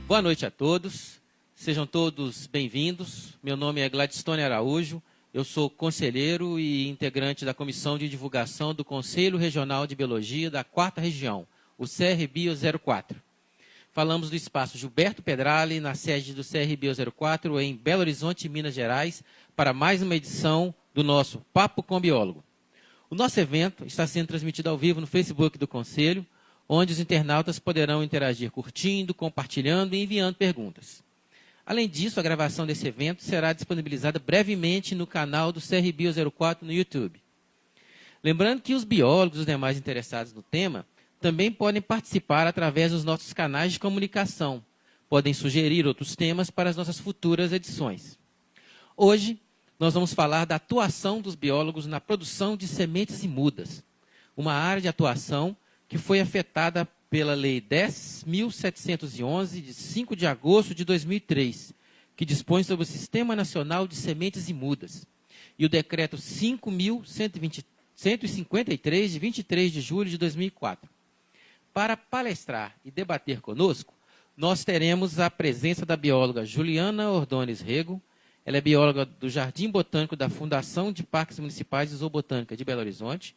Boa noite a todos, sejam todos bem-vindos. Meu nome é Gladstone Araújo, eu sou conselheiro e integrante da Comissão de Divulgação do Conselho Regional de Biologia da 4ª Região, o CRBio 04. Falamos do espaço Gilberto Pedrali, na sede do CRBio 04, em Belo Horizonte, Minas Gerais, para mais uma edição do nosso Papo com Biólogo. O nosso evento está sendo transmitido ao vivo no Facebook do Conselho, onde os internautas poderão interagir curtindo, compartilhando e enviando perguntas. Além disso, a gravação desse evento será disponibilizada brevemente no canal do CRBio 04 no YouTube. Lembrando que os biólogos e os demais interessados no tema também podem participar através dos nossos canais de comunicação. Podem sugerir outros temas para as nossas futuras edições. Hoje, nós vamos falar da atuação dos biólogos na produção de sementes e mudas, uma área de atuação que foi afetada pela Lei 10.711, de 5 de agosto de 2003, que dispõe sobre o Sistema Nacional de Sementes e Mudas, e o Decreto 5.153, de 23 de julho de 2004. Para palestrar e debater conosco, nós teremos a presença da bióloga Juliana Ordones Rego. Ela é bióloga do Jardim Botânico da Fundação de Parques Municipais e Zoobotânica de Belo Horizonte.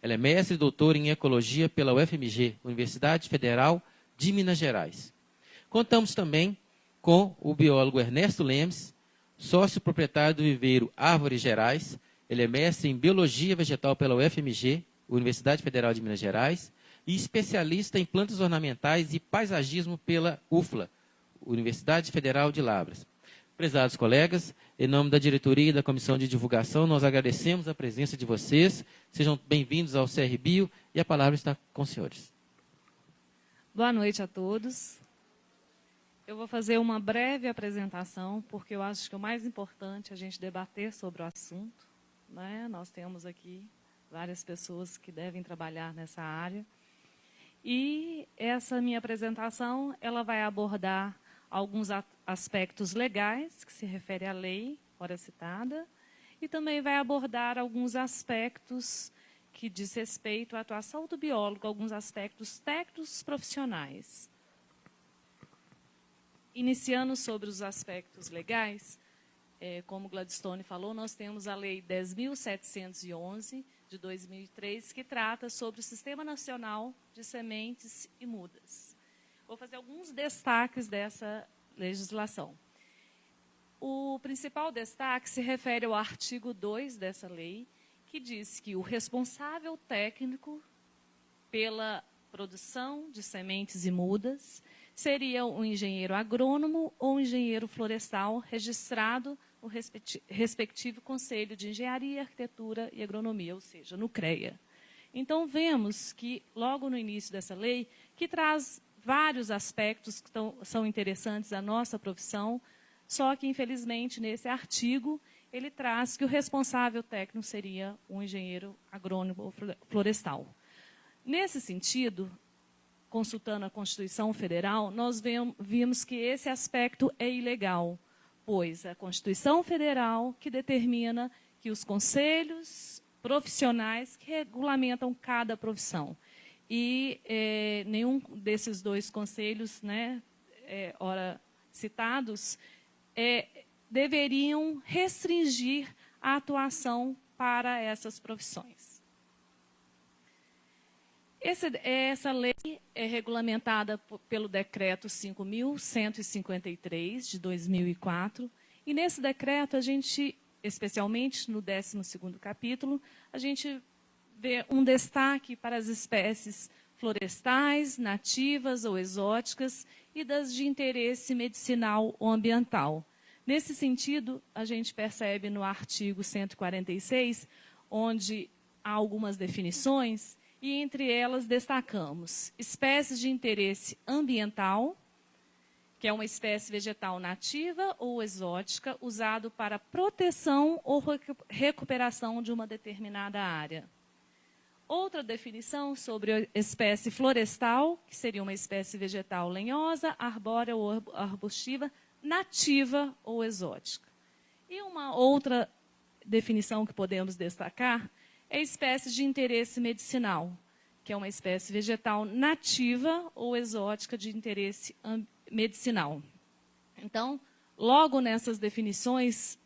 Ela é mestre e doutora em Ecologia pela UFMG, Universidade Federal de Minas Gerais. Contamos também com o biólogo Ernesto Lemes, sócio proprietário do viveiro Árvores Gerais. Ele é mestre em Biologia Vegetal pela UFMG, Universidade Federal de Minas Gerais, e especialista em plantas ornamentais e paisagismo pela UFLA, Universidade Federal de Lavras. Prezados colegas, em nome da diretoria e da Comissão de Divulgação, nós agradecemos a presença de vocês. Sejam bem-vindos ao CRBio e a palavra está com os senhores. Boa noite a todos. Eu vou fazer uma breve apresentação, porque eu acho que o mais importante é a gente debater sobre o assunto, né? Nós temos aqui várias pessoas que devem trabalhar nessa área. E essa minha apresentação, ela vai abordar alguns aspectos legais, que se refere à lei, ora citada, e também vai abordar alguns aspectos que diz respeito à atuação do biólogo, alguns aspectos técnicos profissionais. Iniciando sobre os aspectos legais, como Gladstone falou, nós temos a Lei 10.711, de 2003, que trata sobre o Sistema Nacional de Sementes e Mudas. Vou fazer alguns destaques dessa legislação. O principal destaque se refere ao artigo 2 dessa lei, que diz que o responsável técnico pela produção de sementes e mudas seria um engenheiro agrônomo ou um engenheiro florestal registrado no respectivo Conselho de Engenharia, Arquitetura e Agronomia, ou seja, no CREA. Então, vemos que, logo no início dessa lei, que traz vários aspectos que são interessantes à nossa profissão, só que, infelizmente, nesse artigo, ele traz que o responsável técnico seria um engenheiro agrônomo ou florestal. Nesse sentido, consultando a Constituição Federal, nós vimos que esse aspecto é ilegal, pois a Constituição Federal que determina que os conselhos profissionais que regulamentam cada profissão. E nenhum desses dois conselhos, né, ora citados, deveriam restringir a atuação para essas profissões. Essa lei é regulamentada pelo Decreto 5.153, de 2004, e nesse decreto, a gente, especialmente no 12º capítulo, a gente vê um destaque para as espécies florestais, nativas ou exóticas e das de interesse medicinal ou ambiental. Nesse sentido, a gente percebe no artigo 146, onde há algumas definições, e entre elas destacamos espécies de interesse ambiental, que é uma espécie vegetal nativa ou exótica, usado para proteção ou recuperação de uma determinada área. Outra definição sobre a espécie florestal, que seria uma espécie vegetal lenhosa, arbórea ou arbustiva, nativa ou exótica. E uma outra definição que podemos destacar é espécie de interesse medicinal, que é uma espécie vegetal nativa ou exótica de interesse medicinal. Então, logo nessas definições,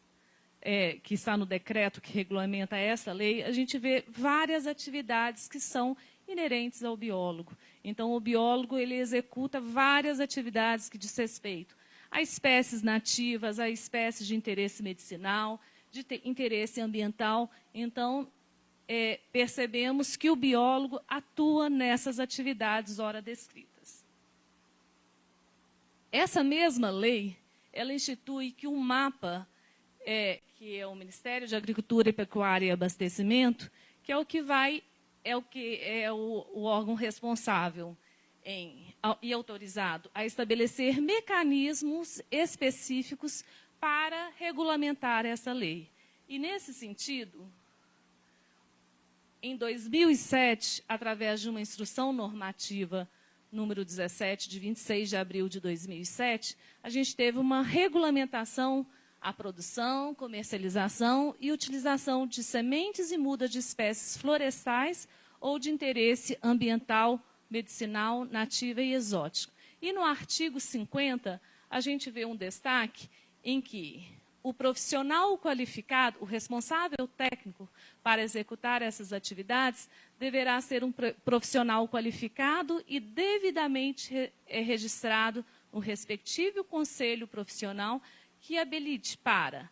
que está no decreto que regulamenta essa lei, a gente vê várias atividades que são inerentes ao biólogo. Então, o biólogo ele executa várias atividades que diz respeito a espécies nativas, a espécies de interesse medicinal, de interesse ambiental. Então, percebemos que o biólogo atua nessas atividades ora descritas. Essa mesma lei, ela institui que um mapa, que é o Ministério de Agricultura, Pecuária e Abastecimento, que é o órgão responsável e autorizado a estabelecer mecanismos específicos para regulamentar essa lei. E, nesse sentido, em 2007, através de uma instrução normativa número 17, de 26 de abril de 2007, a gente teve uma regulamentação à produção, comercialização e utilização de sementes e mudas de espécies florestais ou de interesse ambiental, medicinal, nativa e exótico. E no artigo 50, a gente vê um destaque em que o profissional qualificado, o responsável técnico para executar essas atividades, deverá ser um profissional qualificado e devidamente registrado no respectivo conselho profissional que habilite para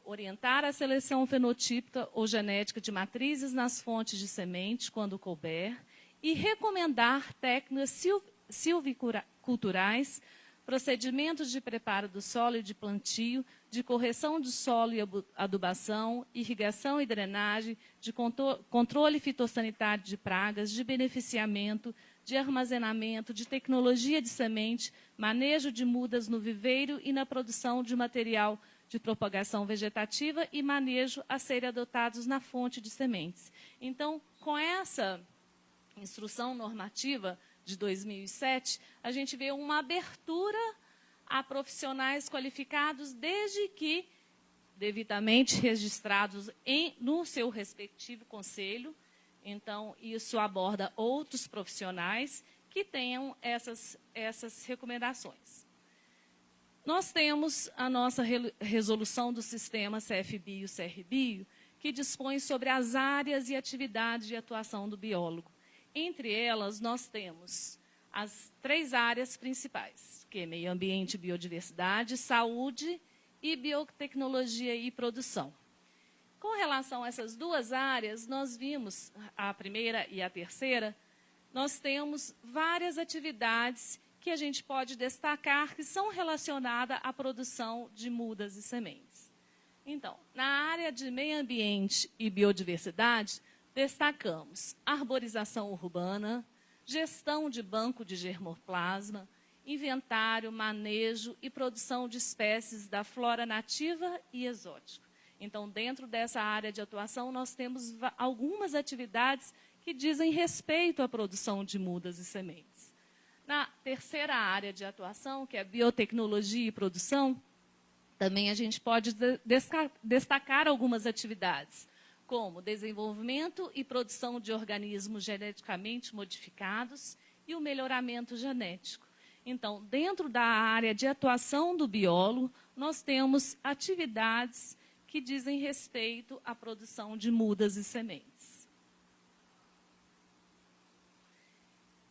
orientar a seleção fenotípica ou genética de matrizes nas fontes de semente, quando couber, e recomendar técnicas silviculturais, procedimentos de preparo do solo e de plantio, de correção do solo e adubação, irrigação e drenagem, de controle fitossanitário de pragas, de beneficiamento, de armazenamento, de tecnologia de semente, manejo de mudas no viveiro e na produção de material de propagação vegetativa e manejo a serem adotados na fonte de sementes. Então, com essa instrução normativa de 2007, a gente vê uma abertura a profissionais qualificados, desde que devidamente registrados no seu respectivo conselho. Então, isso aborda outros profissionais que tenham essas recomendações. Nós temos a nossa resolução do sistema CFBio e CRBio, que dispõe sobre as áreas e atividades de atuação do biólogo. Entre elas, nós temos as 3 áreas principais, que é meio ambiente e biodiversidade, saúde e biotecnologia e produção. Com relação a essas 2 áreas, nós vimos, a primeira e a terceira, nós temos várias atividades que a gente pode destacar que são relacionadas à produção de mudas e sementes. Então, na área de meio ambiente e biodiversidade, destacamos arborização urbana, gestão de banco de germoplasma, inventário, manejo e produção de espécies da flora nativa e exótica. Então, dentro dessa área de atuação, nós temos algumas atividades que dizem respeito à produção de mudas e sementes. Na terceira área de atuação, que é biotecnologia e produção, também a gente pode destacar algumas atividades, como desenvolvimento e produção de organismos geneticamente modificados e o melhoramento genético. Então, dentro da área de atuação do biólogo, nós temos atividades que dizem respeito à produção de mudas e sementes.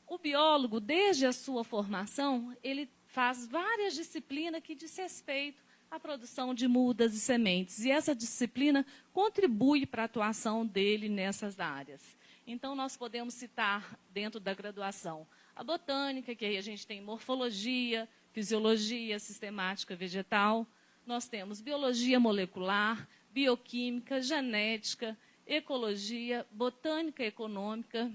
O biólogo, desde a sua formação, ele faz várias disciplinas que diz respeito à produção de mudas e sementes. E essa disciplina contribui para a atuação dele nessas áreas. Então, nós podemos citar, dentro da graduação, a botânica, que aí a gente tem morfologia, fisiologia, sistemática vegetal. Nós temos biologia molecular, bioquímica, genética, ecologia, botânica econômica,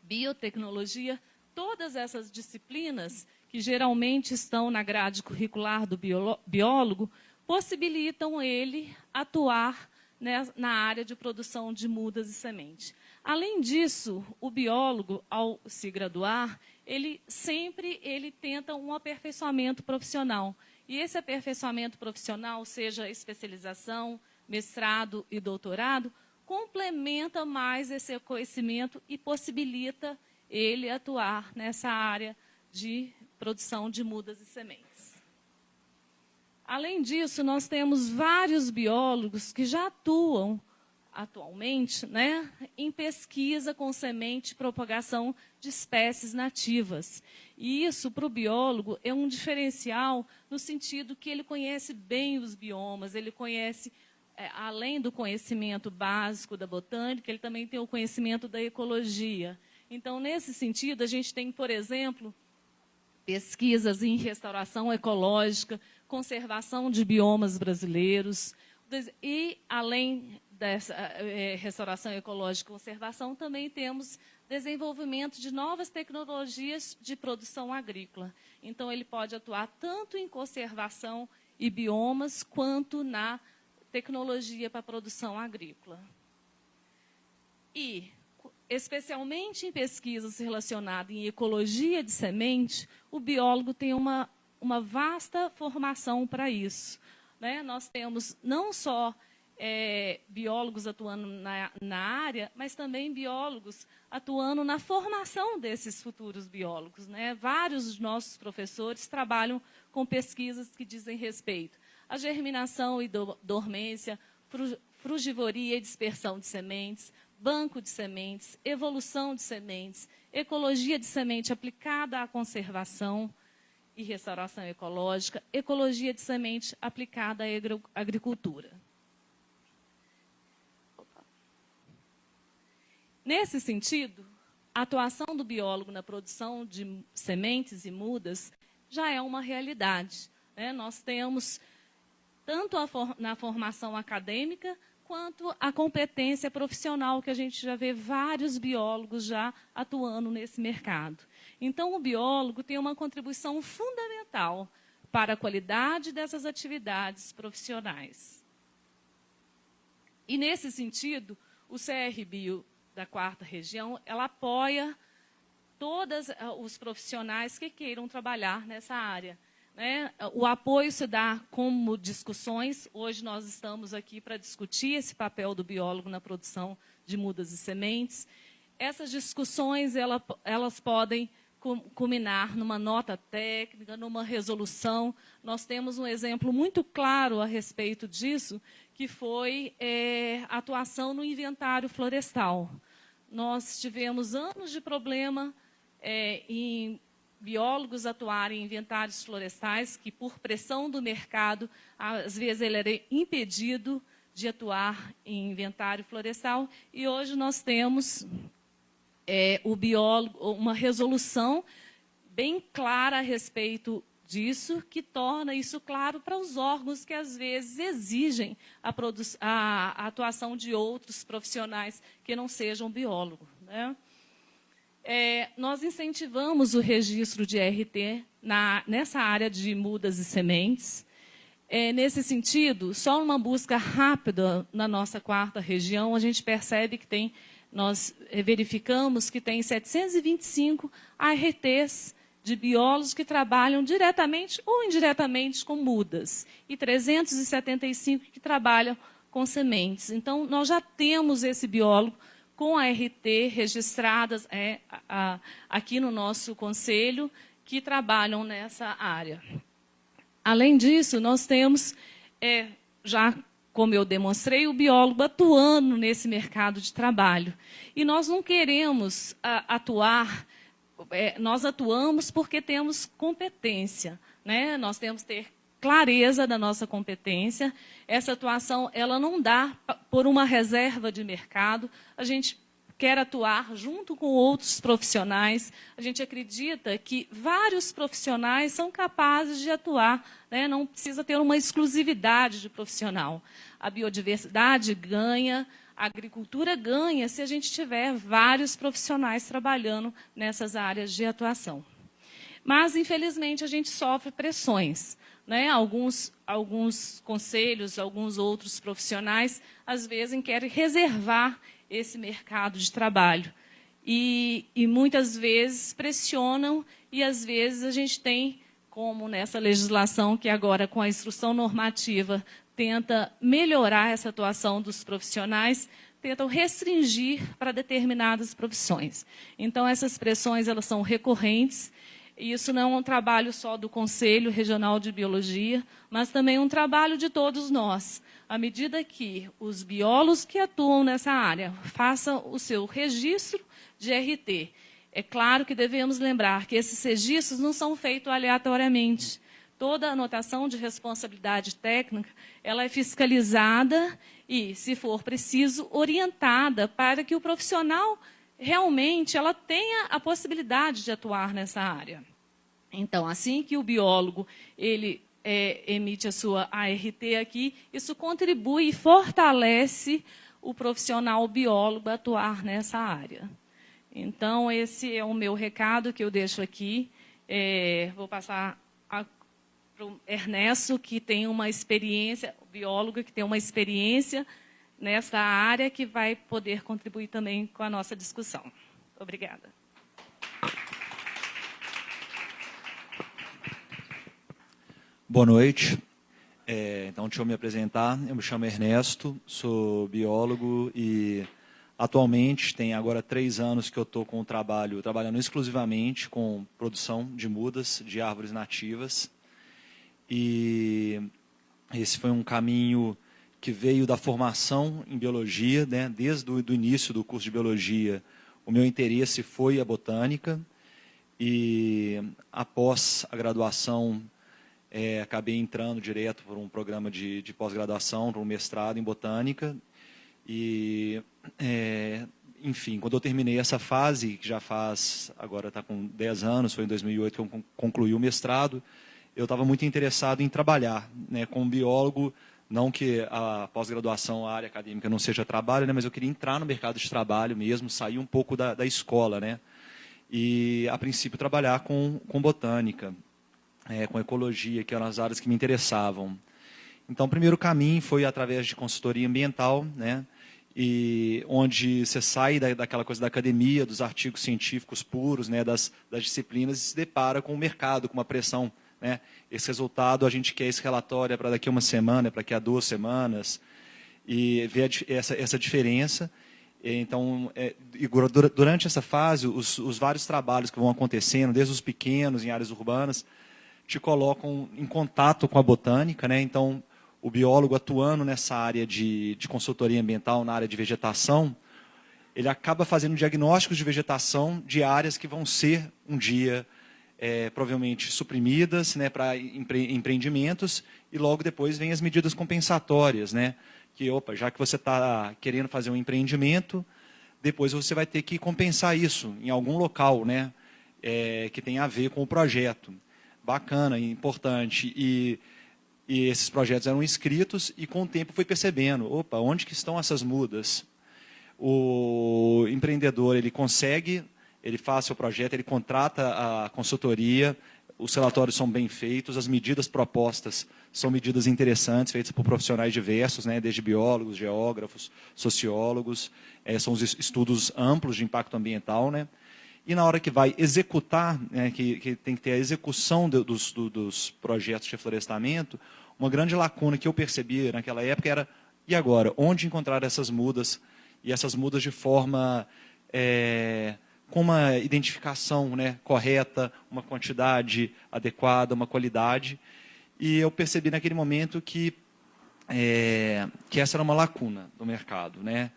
biotecnologia. Todas essas disciplinas, que geralmente estão na grade curricular do biólogo, possibilitam ele atuar na área de produção de mudas e sementes. Além disso, o biólogo, ao se graduar, ele tenta um aperfeiçoamento profissional. E esse aperfeiçoamento profissional, seja especialização, mestrado e doutorado, complementa mais esse conhecimento e possibilita ele atuar nessa área de produção de mudas e sementes. Além disso, nós temos vários biólogos que já atuam atualmente, né, em pesquisa com semente e propagação de espécies nativas. E isso, para o biólogo, é um diferencial no sentido que ele conhece bem os biomas, ele conhece, além do conhecimento básico da botânica, ele também tem o conhecimento da ecologia. Então, nesse sentido, a gente tem, por exemplo, pesquisas em restauração ecológica, conservação de biomas brasileiros, e, além dessa restauração ecológica e conservação, também temos desenvolvimento de novas tecnologias de produção agrícola. Então, ele pode atuar tanto em conservação e biomas, quanto na tecnologia para a produção agrícola. E, especialmente em pesquisas relacionadas em ecologia de semente, o biólogo tem uma vasta formação para isso, né? Nós temos não só biólogos atuando na área, mas também biólogos atuando na formação desses futuros biólogos, né? Vários dos nossos professores trabalham com pesquisas que dizem respeito à germinação e dormência, frugivoria e dispersão de sementes, banco de sementes, evolução de sementes, ecologia de semente aplicada à conservação e restauração ecológica, ecologia de semente aplicada à agricultura. Nesse sentido, a atuação do biólogo na produção de sementes e mudas já é uma realidade, né? Nós temos, tanto na formação acadêmica, quanto a competência profissional, que a gente já vê vários biólogos já atuando nesse mercado. Então, o biólogo tem uma contribuição fundamental para a qualidade dessas atividades profissionais. E, nesse sentido, o CRBio da 4ª Região, ela apoia todos os profissionais que queiram trabalhar nessa área, né? O apoio se dá como discussões. Hoje nós estamos aqui para discutir esse papel do biólogo na produção de mudas e sementes. Essas discussões elas podem culminar numa nota técnica, numa resolução. Nós temos um exemplo muito claro a respeito disso, que foi a atuação no inventário florestal. Nós tivemos anos de problema em biólogos atuarem em inventários florestais, que, por pressão do mercado, às vezes ele era impedido de atuar em inventário florestal, e hoje nós temos o biólogo, uma resolução bem clara a respeito disso, que torna isso claro para os órgãos que, às vezes, exigem a atuação de outros profissionais que não sejam biólogos, né? Nós incentivamos o registro de RT nessa área de mudas e sementes. Nesse sentido, só uma busca rápida na nossa 4ª Região, a gente percebe que nós verificamos que tem 725 ARTs de biólogos que trabalham diretamente ou indiretamente com mudas, e 375 que trabalham com sementes. Então, nós já temos esse biólogo com a RT registradas aqui no nosso conselho, que trabalham nessa área. Além disso, nós temos, já como eu demonstrei, o biólogo atuando nesse mercado de trabalho. E nós não queremos atuar, nós atuamos porque temos competência, né? Nós temos que ter clareza da nossa competência. Essa atuação ela não dá por uma reserva de mercado. A gente quer atuar junto com outros profissionais. A gente acredita que vários profissionais são capazes de atuar, né? Não precisa ter uma exclusividade de profissional. A biodiversidade ganha, a agricultura ganha se a gente tiver vários profissionais trabalhando nessas áreas de atuação. Mas, infelizmente, a gente sofre pressões, né? Alguns conselhos, alguns outros profissionais, às vezes, querem reservar esse mercado de trabalho. E muitas vezes pressionam, e às vezes a gente tem, como nessa legislação, que agora com a instrução normativa tenta melhorar essa atuação dos profissionais, tentam restringir para determinadas profissões. Então, essas pressões elas são recorrentes. Isso não é um trabalho só do Conselho Regional de Biologia, mas também um trabalho de todos nós. À medida que os biólogos que atuam nessa área façam o seu registro de RT, é claro que devemos lembrar que esses registros não são feitos aleatoriamente. Toda anotação de responsabilidade técnica, ela é fiscalizada e, se for preciso, orientada para que o profissional realmente ela tenha a possibilidade de atuar nessa área. Então, assim que o biólogo ele emite a sua ART aqui, isso contribui e fortalece o profissional biólogo a atuar nessa área. Então, esse é o meu recado que eu deixo aqui. Vou passar para o Ernesto, que tem uma experiência, biólogo que tem uma experiência nessa área, que vai poder contribuir também com a nossa discussão. Obrigada. Boa noite. Então, deixa eu me apresentar. Eu me chamo Ernesto, sou biólogo e atualmente tem agora 3 anos que eu estou com o trabalhando exclusivamente com produção de mudas de árvores nativas. E esse foi um caminho que veio da formação em biologia, né? Desde o início do curso de biologia, o meu interesse foi a botânica. E após a graduação, acabei entrando direto por um programa de pós-graduação, para um mestrado em botânica. E, enfim, quando eu terminei essa fase, que já faz, agora está com 10 anos, foi em 2008 que eu concluí o mestrado, eu estava muito interessado em trabalhar, né, como biólogo, não que a pós-graduação, a área acadêmica não seja trabalho, né, mas eu queria entrar no mercado de trabalho mesmo, sair um pouco da escola, né, e, a princípio, trabalhar com botânica, com ecologia, que eram as áreas que me interessavam. Então, o primeiro caminho foi através de consultoria ambiental, né, e onde você sai daquela coisa da academia, dos artigos científicos puros, né, das disciplinas, e se depara com o mercado, com uma pressão, né. Esse resultado, a gente quer esse relatório para daqui a uma semana, para daqui a 2 semanas, e ver essa diferença. Então, durante essa fase, os vários trabalhos que vão acontecendo, desde os pequenos em áreas urbanas, te colocam em contato com a botânica, né? Então, o biólogo atuando nessa área de consultoria ambiental, na área de vegetação, ele acaba fazendo diagnósticos de vegetação de áreas que vão ser, um dia, provavelmente suprimidas, né, para empreendimentos, e logo depois vem as medidas compensatórias, né? Que, já que você está querendo fazer um empreendimento, depois você vai ter que compensar isso em algum local, né, que tem a ver com o projeto. Bacana, importante. E esses projetos eram inscritos e, com o tempo, fui percebendo, onde que estão essas mudas? O empreendedor, ele consegue, ele faz seu projeto, ele contrata a consultoria, os relatórios são bem feitos, as medidas propostas são medidas interessantes, feitas por profissionais diversos, né, desde biólogos, geógrafos, sociólogos, são os estudos amplos de impacto ambiental, né? E na hora que vai executar, né, que tem que ter a execução dos projetos de reflorestamento, uma grande lacuna que eu percebi naquela época era, e agora, onde encontrar essas mudas? E essas mudas de forma, com uma identificação, né, correta, uma quantidade adequada, uma qualidade. E eu percebi naquele momento que essa era uma lacuna do mercado, né?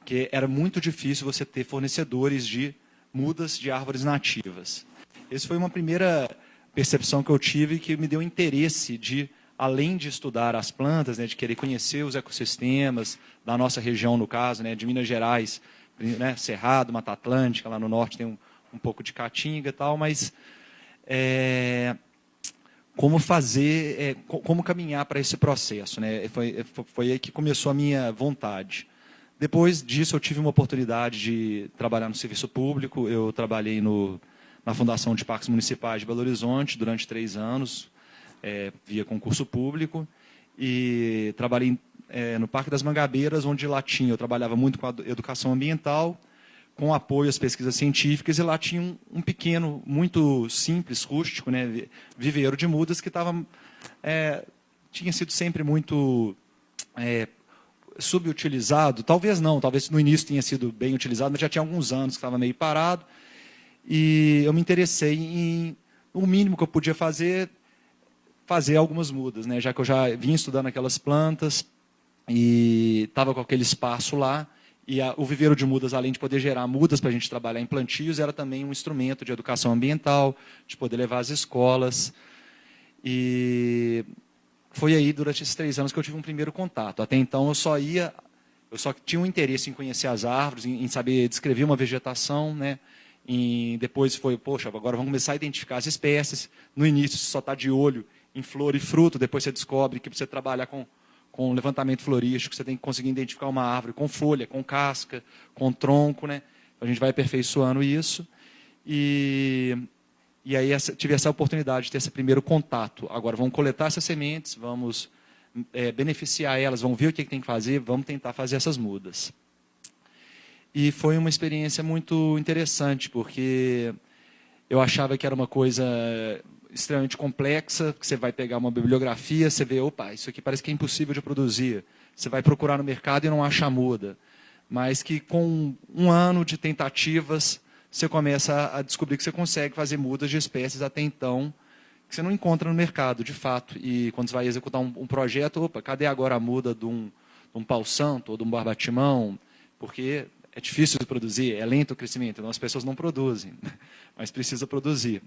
Que era muito difícil você ter fornecedores de mudas de árvores nativas. Essa foi uma primeira percepção que eu tive, que me deu interesse de, além de estudar as plantas, né, de querer conhecer os ecossistemas da nossa região, no caso, né, de Minas Gerais, né, Cerrado, Mata Atlântica, lá no norte tem um pouco de Caatinga e tal, mas como fazer, como caminhar para esse processo, né? Foi aí que começou a minha vontade. Depois disso, eu tive uma oportunidade de trabalhar no serviço público. Eu trabalhei na Fundação de Parques Municipais de Belo Horizonte durante 3 anos, via concurso público. E trabalhei no Parque das Mangabeiras, onde lá eu trabalhava muito com a educação ambiental, com apoio às pesquisas científicas, e lá tinha um pequeno, muito simples, rústico, né, viveiro de mudas que tinha sido sempre muito subutilizado. Talvez não, talvez no início tenha sido bem utilizado, mas já tinha alguns anos que estava meio parado. e eu me interessei em, o mínimo que eu podia fazer algumas mudas, né? Já que eu já vinha estudando aquelas plantas e estava com aquele espaço lá, e o viveiro de mudas, além de poder gerar mudas para a gente trabalhar em plantios, era também um instrumento de educação ambiental, de poder levar às escolas. E foi aí, durante esses 3 anos, que eu tive um primeiro contato. Até então, eu só tinha um interesse em conhecer as árvores, em saber descrever uma vegetação, né? E depois foi, poxa, agora vamos começar a identificar as espécies. No início, você só está de olho em flor e fruto, depois você descobre que para você trabalhar com levantamento florístico, você tem que conseguir identificar uma árvore com folha, com casca, com tronco, né? A gente vai aperfeiçoando isso. E aí tive essa oportunidade de ter esse primeiro contato. Agora, vamos coletar essas sementes, vamos beneficiar elas, vamos ver o que tem que fazer, vamos tentar fazer essas mudas. E foi uma experiência muito interessante, porque eu achava que era uma coisa extremamente complexa, que você vai pegar uma bibliografia, você vê, opa, isso aqui parece que é impossível de produzir. Você vai procurar no mercado e não acha muda. Mas que com 1 ano de tentativas, você começa a descobrir que você consegue fazer mudas de espécies até então, que você não encontra no mercado, de fato. E quando você vai executar um projeto, opa, cadê agora a muda de um pau santo ou de um barbatimão? Porque é difícil de produzir, é lento o crescimento, então as pessoas não produzem, mas precisa produzir.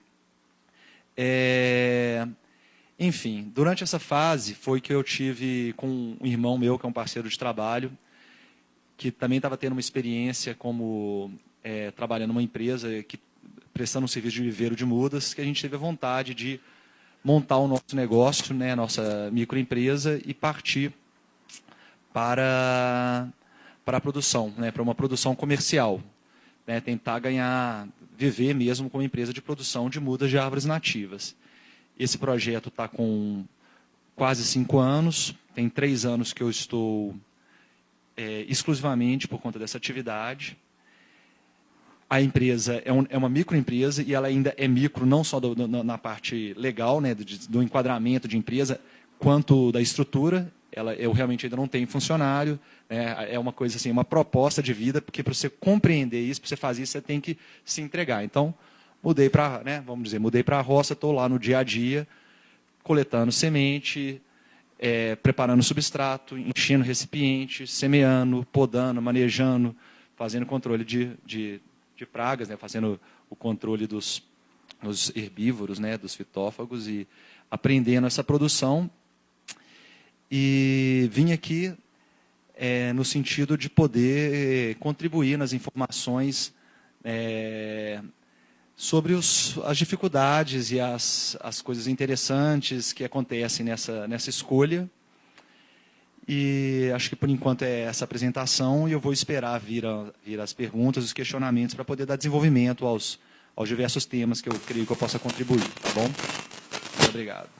Enfim, durante essa fase foi que eu tive com um irmão meu, que é um parceiro de trabalho, que também estava tendo uma experiência como trabalhando numa empresa, prestando um serviço de viveiro de mudas, que a gente teve a vontade de montar o nosso negócio, né, a nossa microempresa, e partir para a produção, né, para uma produção comercial, né, tentar viver mesmo como empresa de produção de mudas de árvores nativas. Esse projeto está com quase 5 anos, tem 3 anos que eu estou exclusivamente por conta dessa atividade. A empresa é uma microempresa e ela ainda é micro não só na parte legal, né, do enquadramento de empresa, quanto da estrutura. Eu realmente ainda não tenho funcionário, né, é uma coisa assim, uma proposta de vida, porque para você compreender isso, para você fazer isso, você tem que se entregar. Então, mudei para, né, vamos dizer, mudei para a roça, estou lá no dia a dia, coletando semente, preparando substrato, enchendo recipiente, semeando, podando, manejando, fazendo controle de pragas, né, fazendo o controle dos herbívoros, né, dos fitófagos, e aprendendo essa produção. E vim aqui no sentido de poder contribuir nas informações sobre as dificuldades e as coisas interessantes que acontecem nessa escolha. E acho que, por enquanto, é essa apresentação, e eu vou esperar vir as perguntas, os questionamentos, para poder dar desenvolvimento aos diversos temas que eu creio que eu possa contribuir. Tá bom? Muito obrigado.